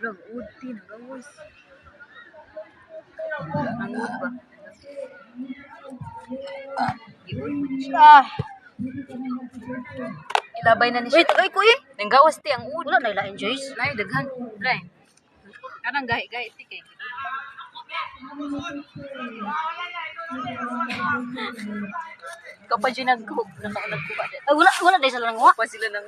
Lang, uti na gawas. Nangud ba? Ah, Ilabay na ni siya. wait, ay kuy. Nang gawas ti ang ud. Wala na ila enjoys. Nay daghan. Nay. Kanang gahi-gahi ti kay. Kapag siya nag-cook, nagkuha din. Ay wala dai sa lang wa. Pa sila nang